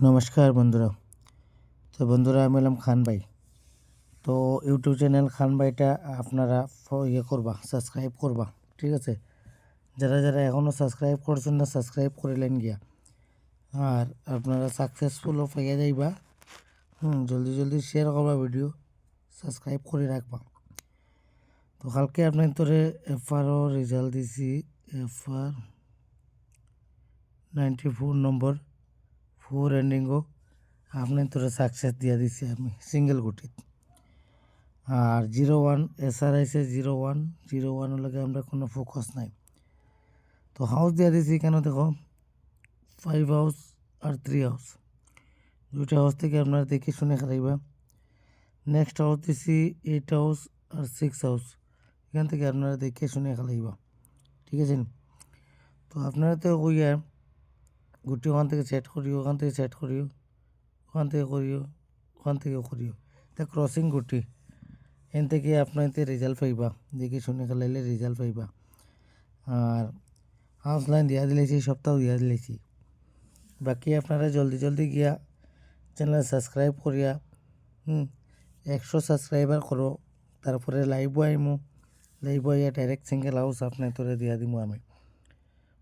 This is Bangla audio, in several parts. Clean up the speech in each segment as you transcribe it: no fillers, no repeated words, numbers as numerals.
নমস্কার বন্ধুরা। তো বন্ধুরা, আমি হলাম খান ভাই। তো ইউটিউব চ্যানেল খান ভাইটা আপনারা করবা, সাবস্ক্রাইব করবা, ঠিক আছে? যারা যারা এখনও সাবস্ক্রাইব করছেন না, সাবস্ক্রাইব করিলেন গিয়া। আর আপনারা সাকসেসফুলও পাইয়া যাইবা। জলদি জলদি শেয়ার করবা ভিডিও, সাবস্ক্রাইব করে রাখবা। তো কালকে আপনার তোরে এফআরও রেজাল্ট দিছি। এফআর 94 নম্বর 4 এন্ডিংও আপনার তোরে সাকসেস দিয়া দিছি আমি সিঙ্গেল গুটিত। আর 01 এসআর আইসে 01 লগে আমরা কোনো ফোকাস নাই। তো হাউস দিয়া দিছি কেন দেখো, 5 হাউস আর 3 হাউস, দুইটা হাউস থেকে আপনারা দেখে শুনে খেলাইবা। নেক্সট হাউস দিছি 8 হাউস আর 6 হাউস, এখান থেকে আপনারা দেখে শুনে খেলাইবা, ঠিক আছে? তো আপনারা তো কইয়া গুটি ওখান থেকে সেট করিও, ওখান থেকে সেট করিও, ওখান থেকে করিও, ওখান থেকে করিও। তা ক্রসিং গুটি এখান থেকে আপনার রেজাল্ট পাইবা, দেখে শুনে খেলাইলে রেজাল্ট পাইবা। আর হাউস লাইন দিয়া দিলেছি, সপ্তাহ দিয়া দিলেছি। বাকি আপনারা জলদি জলদি গিয়া চ্যানেল সাবস্ক্রাইব করিয়া 100 সাবস্ক্রাইবার করো, তারপরে লাইভ আইমু, লাইভ আইয়া ডাইরেক্ট সিঙ্গেল হাউস আপনার তোরে দিয়া দিমু আমি,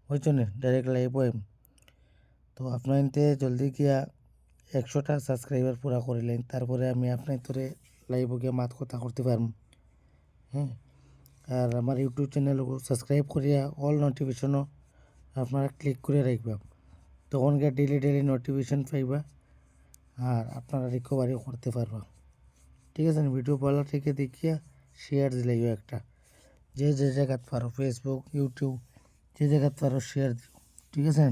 বুঝছো না? Direct live I'm. তো আপনার জলদি গিয়া 100টা সাবস্ক্রাইবার পুরা করিলেন, তারপরে আমি আপনার তোরে লাইভ গিয়া মাত কথা করতে পারবো। আর আমার ইউটিউব চ্যানেলকে সাবস্ক্রাইব করিয়া অল নোটিফিকেশনও আপনারা ক্লিক করে রাখবা, তখন গিয়ে ডেলি নোটিফিকেশন পাইবা আর আপনারা রিকভারি করতে পারবা, ঠিক আছে? ভিডিও ভালো থেকে দেখিয়া শেয়ার দিলেও একটা, যে জায়গাত পারো, ফেসবুক, ইউটিউব, যে জায়গাত পারো শেয়ার দিও, ঠিক আছে?